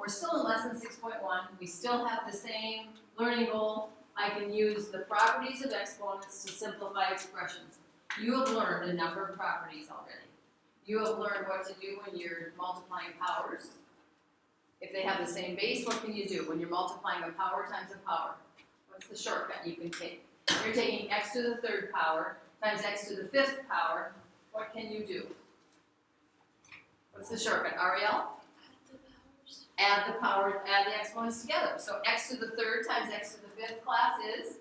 we're still in lesson 6.1. We still have the same learning goal. I can use the properties of exponents to simplify expressions. You have learned a number of properties already. You have learned what to do when you're multiplying powers. If they have the same base, what can you do? When you're multiplying a power times a power, what's the shortcut you can take? You're taking x to the third power times x to the fifth power. What can you do? What's the shortcut? Ariel? Add the powers, add the exponents together. So x to the third times x to the fifth class is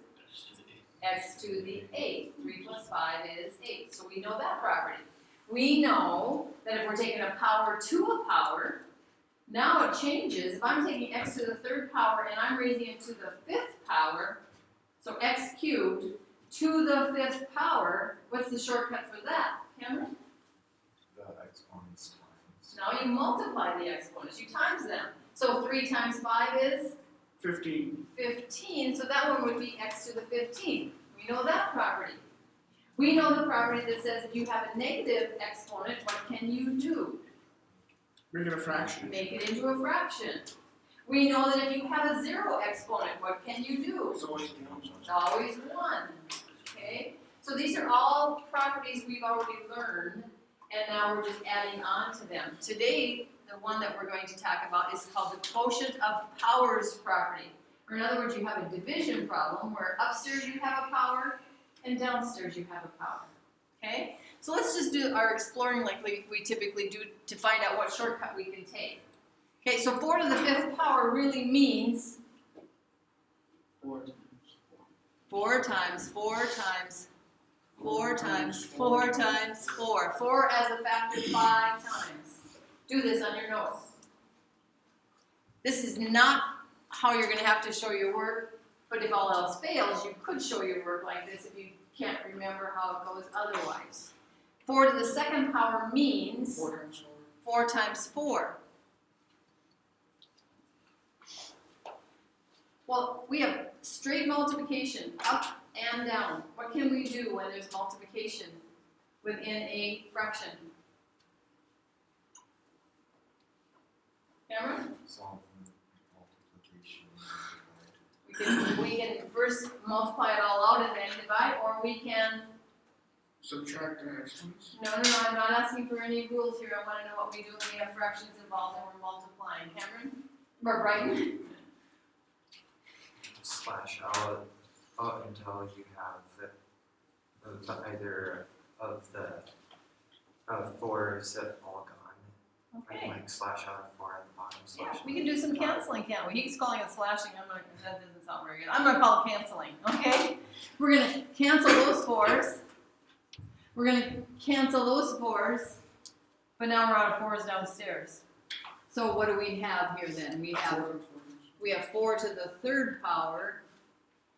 x to the eighth. 3 plus 5 is 8. So we know that property. We know that if we're taking a power to a power, now it changes. If I'm taking x to the third power and I'm raising it to the fifth power, so x cubed to the fifth power, what's the shortcut for that, Cameron? The exponents times. Now you multiply the exponents, you times them. So 3 times 5 is? 15. 15, so that one would be x to the 15th. We know that property. We know the property that says if you have a negative exponent, what can you do? Make it a fraction. Make it into a fraction. We know that if you have a 0 exponent, what can you do? It's always the opposite. It's always 1. Okay? So these are all properties we've already learned, and now we're just adding on to them. Today, the one that we're going to talk about is called the quotient of powers property. Or in other words, you have a division problem where upstairs you have a power and downstairs you have a power. Okay? So let's just do our exploring like we typically do to find out what shortcut we can take. Okay, so 4 to the 5th power really means 4 times 4 times 4 times 4 times 4. 4 as a factor 5 times. Do this on your notes. This is not how you're going to have to show your work, but if all else fails, you could show your work like this if you can't remember how it goes otherwise. 4 to the 2nd power means 4 times 4 times 4. Well, we have straight multiplication, up and down. What can we do when there's multiplication within a fraction? Cameron? Solve multiplication. We can first multiply it all out and then divide, or we can... Subtract the exponents. No, I'm not asking for any rules here. I want to know what we do when we have fractions involved and we're multiplying. Cameron? Or Brighton? Slash out until you have either of the fours all gone. Okay. Like slash out a 4 at the bottom. Yeah, Slash we can do some canceling, can't we? He's calling it slashing. That doesn't sound very good. I'm going to call it canceling, okay? We're going to cancel those 4s. We're going to cancel those 4s, but now we're out of 4s downstairs. So what do we have here then? We have 4 to the 3rd power,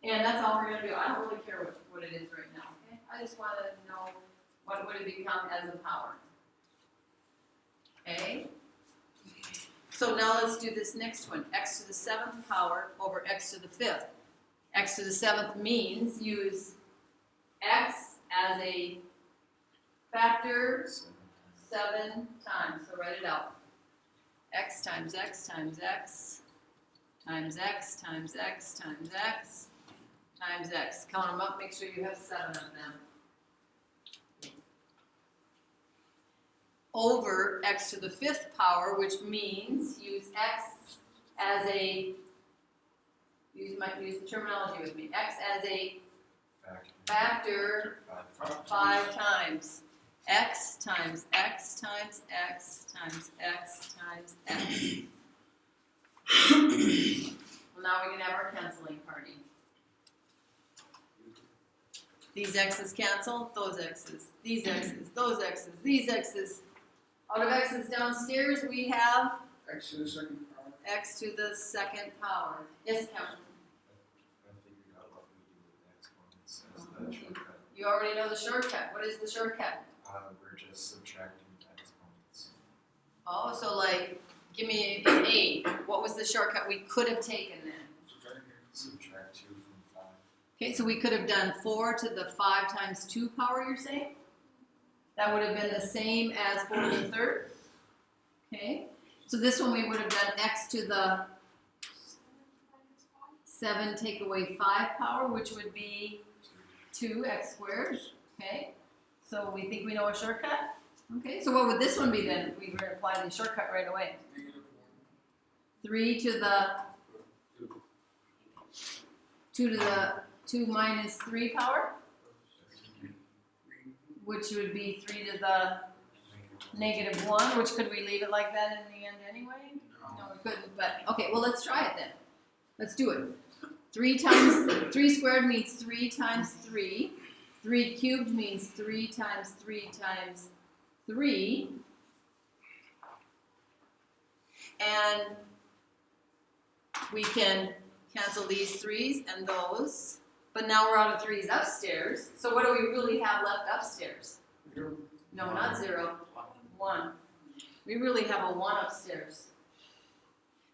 and that's all we're going to do. I don't really care what it is right now, okay? I just want to know what would it become as a power. Okay? So now let's do this next one. X to the 7th power over x to the 5th. X to the 7th means use x as a factor 7 times. So write it out. X times x times x times x times x times x times x. Count them up, make sure you have 7 of them. Over x to the 5th power, which means use x as a, use the terminology with me, x as a factor 5 times. X times x times x times x times x. Well, now we can have our canceling party. These x's cancel, those x's, these x's, those x's, these x's. Out of x's downstairs, we have X to the 2nd power. x to the 2nd power. Yes, Cameron? I figured out what we do with the exponents as the shortcut. You already know the shortcut. What is the shortcut? We're just subtracting exponents. Oh, so like, give me an A. What was the shortcut we could have taken then? Subtract 2 from 5. Okay, so we could have done 4 to the 5 times 2 power, you're saying? That would have been the same as 4 to the 3rd? Okay, So this one we would have done x to the 7 take away 5 power, which would be 2x squared. Okay, so we think we know a shortcut. Okay, so what would this one be then if we were to apply the shortcut right away? -1. 3 to the 2 to the 2 minus 3 power, which would be 3 to the -1, which could we leave it like that in the end anyway? No, we couldn't, but, okay, well, let's try it then. Let's do it. 3 squared means 3 times 3. 3 cubed means 3 times 3 times 3. And we can cancel these 3's and those. But now we're out of 3's upstairs. So what do we really have left upstairs? 0. No, not 0. 1. We really have a 1 upstairs.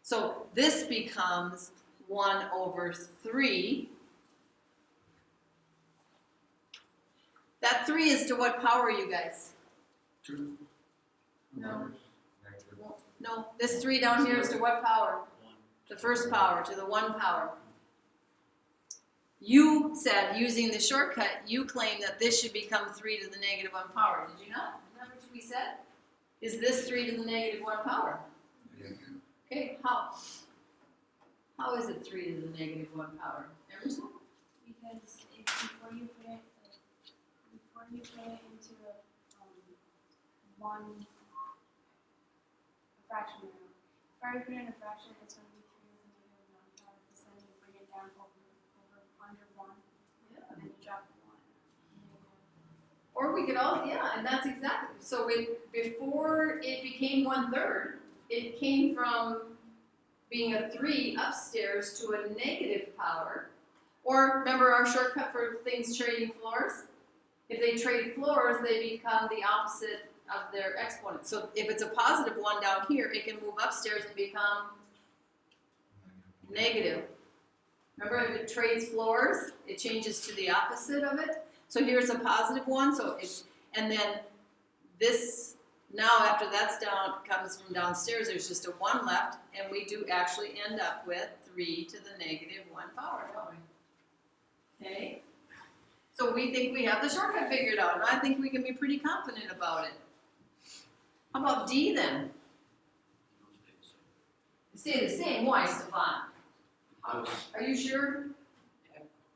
So this becomes 1 over 3. That 3 is to what power, you guys? 2. No. Negative. No, this 3 down here is to what power? The first power, to the 1 power. You said, using the shortcut, you claim that this should become 3 to the -1 power. Did you not? Isn't that what we said? Is this 3 to the -1 power? Yeah. Okay, how? How is it 3 to the -1 power? Emerson? Because before you put it into one fraction, before you put it in a fraction, it's going to be 3 to the -1 power. Because then you bring it down over under 1, Yeah. and then you drop the 1. Or we could all, yeah, and that's exactly. So before it became 1/3, it came from being a 3 upstairs to a negative power. Or remember our shortcut for things trading floors? If they trade floors, they become the opposite of their exponent. So if it's a positive 1 down here, it can move upstairs and become negative. Remember, if it trades floors, it changes to the opposite of it. So here's a positive 1, so it's, and then this, now after that's down, comes from downstairs, there's just a 1 left, and we do actually end up with 3 to the -1 power, don't we? Okay? So we think we have the shortcut figured out, and I think we can be pretty confident about it. How about D then? Stay the same. Why, Stefan? Are you sure?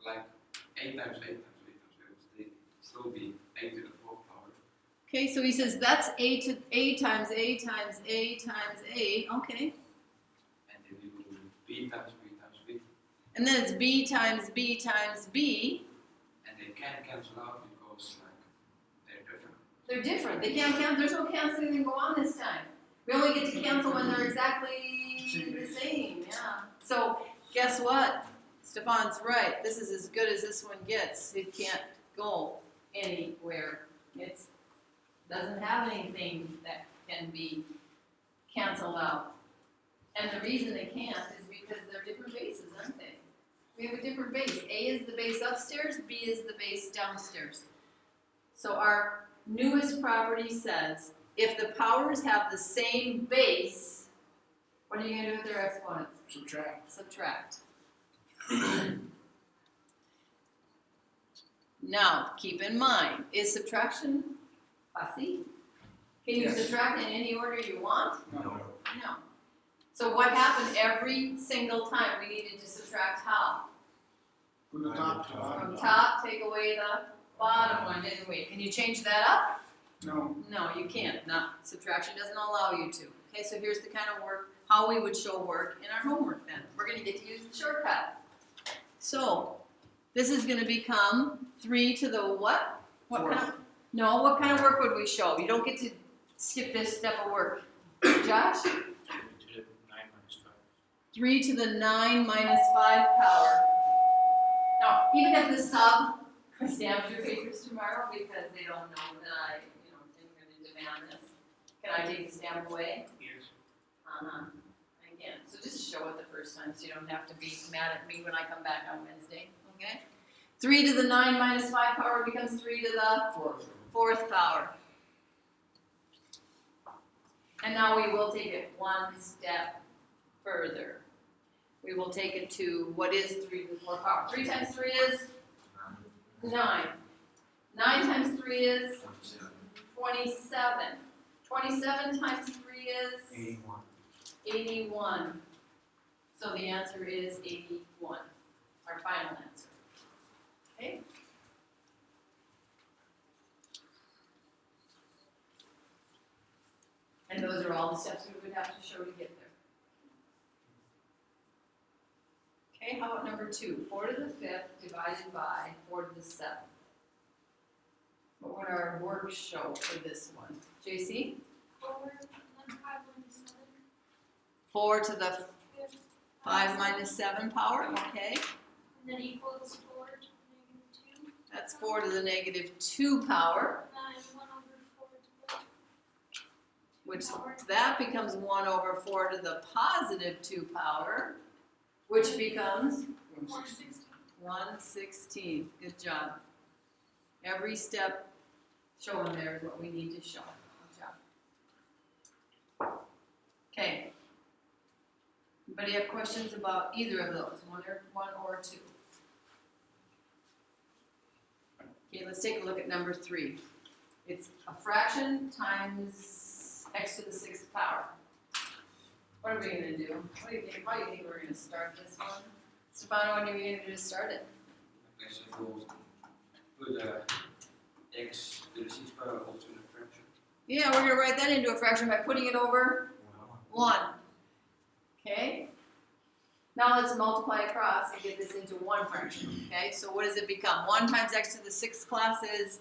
Like 8 times 8 times 8 times 8 would still be 8 to the 4th power. Okay, so he says that's A times A times A times A. Okay. And then you do B times B times B. And then it's B times B times B. And they can't cancel out because they're different. They're different. They can't count. There's no canceling that go on this time. We only get to cancel when they're exactly the same. Yeah. So guess what? Stefan's right. This is as good as this one gets. It can't go anywhere. It doesn't have anything that can be canceled out. And the reason they can't is because they're different bases, aren't they? We have a different base. A is the base upstairs, B is the base downstairs. So our newest property says, if the powers have the same base, what are you going to do with their exponents? Subtract. Subtract. Now, keep in mind, is subtraction fussy? Can you Yes. subtract in any order you want? No. No. So what happened every single time we needed to subtract how? From the top to the From bottom. top, take away the bottom one, didn't we? Can you change that up? No. No, you can't. No, subtraction doesn't allow you to. Okay, so here's the kind of work, how we would show work in our homework then. We're going to get to use the shortcut. So, this is going to become 3 to the what? What Fourth. kind of, no, what kind of work would we show? You don't get to skip this step of work. Josh? 3 to the 9 minus 5 power. Now, even if the sub stamps your papers tomorrow because they don't know that I, am going to demand this, can I take the stamp away? Yes. Again, so just show it the first time so you don't have to be mad at me when I come back on Wednesday, okay? 3 to the 9 minus 5 power becomes 3 to the 4th. 4th power. And now we will take it one step further. We will take it to, what is 3 to the 4th power? 3 times 3 is 9. 9 times 3 is 27. 27 times 3 is 81. 81. So the answer is 81, our final answer. Okay? And those are all the steps we would have to show to get there. Okay, how about number 2? 4 to the 5th divided by 4 to the 7th. What would our work show for this one? JC? 4 and then 5 minus 7. 4 to the 5 minus 7 power, okay. And then equals 4 to the -2. That's 4 to the -2 power, And 1 over 4 to the which that becomes 1 over 4 to the +2 power, which becomes 1/16. 1/16. Good job. Every step shown there is what we need to show. Good job. Okay. Anybody have questions about either of those, one or two? Okay, let's take a look at number 3. It's a fraction times x to the 6th power. What are we gonna do? What do you think? How do you think we're gonna start this one? Stefano, when are we gonna do to start it? Okay, so we'll put x to the 6th power also in a fraction. Yeah, we're gonna write that into a fraction by putting it over 1. Okay? Now let's multiply across and get this into one fraction. Okay, so what does it become? 1 times x to the 6th class is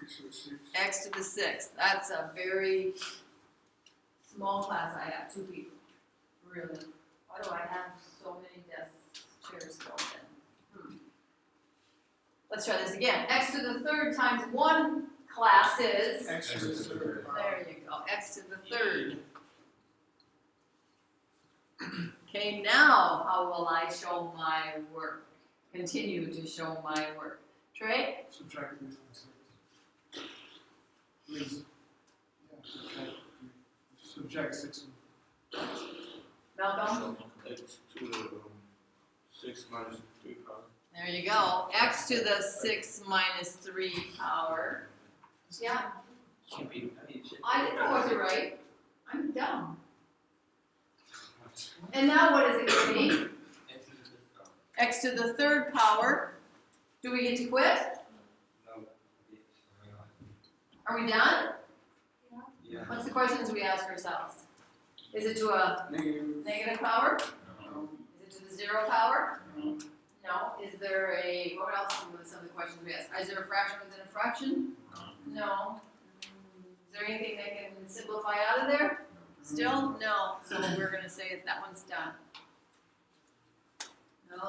X to the 6. x to the 6th. That's a very small class I have, 2 people. Really. Why do I have so many desks, chairs filled in? Let's try this again. X to the 3rd times 1 class is, X to the 3rd power. there you go, x to the 3rd. Okay, now how will I show my work? Continue to show my work. Trey? Subtract 3 from 6. Means, yeah, subtract 6. Malcolm? X to the 6 minus 3 power. There you go. X to the 6 minus 3 power. Yeah, Can't be. I didn't know what to write. I'm dumb. And now what is it going to be? X to the 3rd power. Do we get to quit? No. Are we done? Yeah. What's the questions we ask ourselves? Is it to a negative power? No. Is it to the 0 power? No. No. Is there a, what else are some of the questions we ask? Is there a fraction within a fraction? No. Is there anything that can simplify out of there? Still? No. So we're going to say that one's done.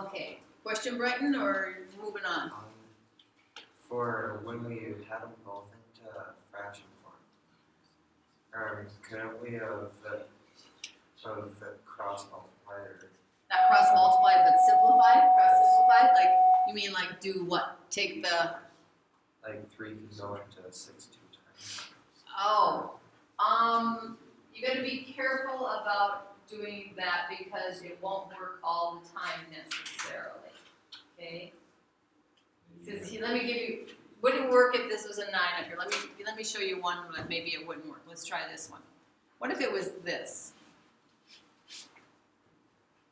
Okay. Question, Brighton, or moving on? For when we had them both into fraction form, couldn't we have cross multiplied or Not cross multiplied, but simplified? Cross simplified? Like, you mean like do what? Take the, like 3 can go into 6 2 times? oh, you gotta be careful about doing that because it won't work all the time necessarily, okay? Because let me give you, wouldn't work if this was a 9 up here. Let me show you one that maybe it wouldn't work. Let's try this one. What if it was this?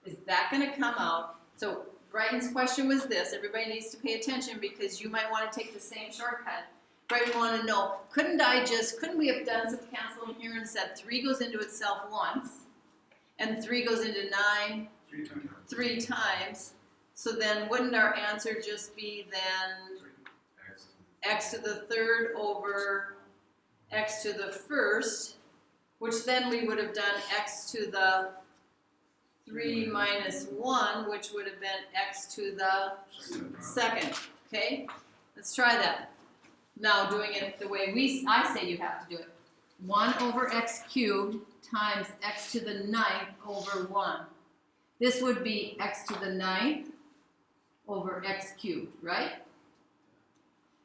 Is that gonna come out? So Brighton's question was this. Everybody needs to pay attention because you might want to take the same shortcut. Brighton wanted to know, couldn't we have done some canceling here and said 3 goes into itself once, and 3 goes into 9 3 times. 3 times? So then wouldn't our answer just be then x to the 3rd over x to the 1st, which then we would have done x to the 3 minus 1, which would have been x to the 2nd. Okay? Let's try that. Now doing it the way I say you have to do it. 1 over x cubed times x to the 9th over 1. This would be x to the 9th over x cubed, right?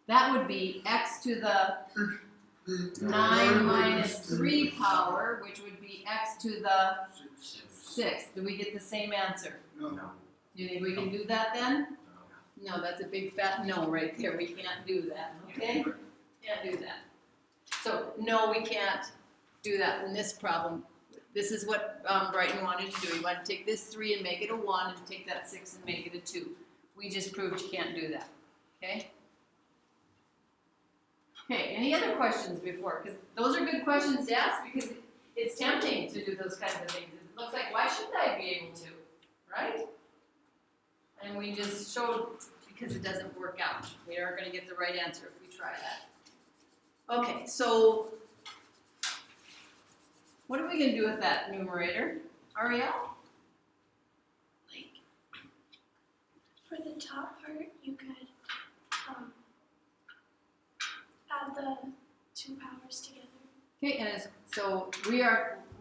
That would be x to the 9 minus 3 power, which would be x to the 6. Do we get the same answer? No. No. Do you think we can do that then? No, that's a big fat no right there. We can't do that, okay? Can't do that. So, no, we can't do that in this problem. This is what Brighton wanted to do. He wanted to take this 3 and make it a 1, and take that 6 and make it a 2. We just proved you can't do that, okay? Okay, any other questions before? Because those are good questions to ask, because it's tempting to do those kinds of things. It looks like, why shouldn't I be able to, right? And we just showed, because it doesn't work out. We aren't going to get the right answer if we try that. Okay, so what are we going to do with that numerator? Ariel? Like, for the top part, you could add the 2 powers together. Okay, and so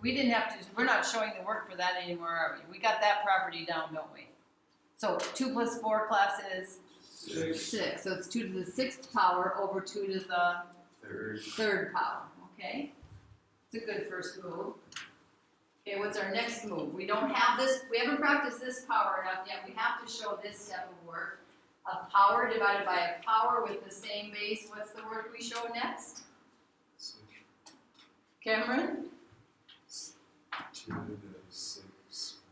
we didn't have to, we're not showing the work for that anymore, are we? We got that property down, don't we? So 2 plus 4 class is 6. So it's 2 to the 6th power over 2 to the third power, okay? It's a good first move. Okay, what's our next move? We don't have this, we haven't practiced this power enough yet. We have to show this step of work. A power divided by a power with the same base. What's the work we show next? Cameron? 2 to the 6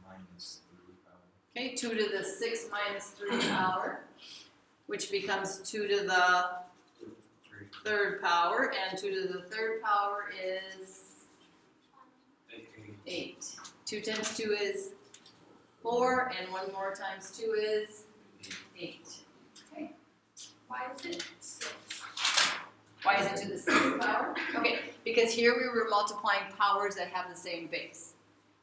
minus 3 power. Okay, 2 to the 6 minus 3 power, which becomes 2 to the third power, and 2 to the third power is 8. 2 times 2 is 4, and 1 more times 2 is 8. Okay. Why is it 6? Why is it to the 6th power? Okay, because here we were multiplying powers that have the same base.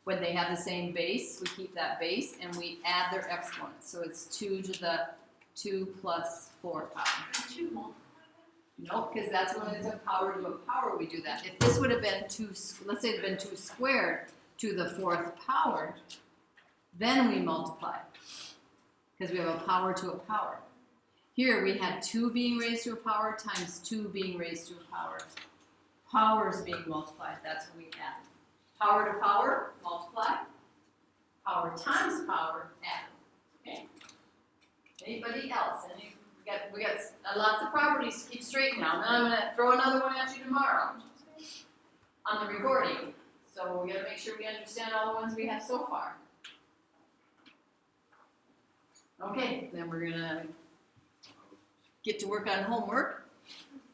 When they have the same base, we keep that base and we add their exponents. So it's 2 to the 2 plus 4 power. Can't you multiply No, because that's when it's a power to a power we do that. If this would have been 2, let's say it had been 2 squared to the 4th power, then we multiply. Because we have a power to a power. Here we had 2 being raised to a power times 2 being raised to a power. Powers being multiplied, that's what we add. Power to power, multiply. Power times power, add. Okay? Anybody else? We got lots of properties to keep straight now. Then I'm going to throw another one at you tomorrow on the recording. So we got to make sure we understand all the ones we have so far. Okay, then we're going to get to work on homework.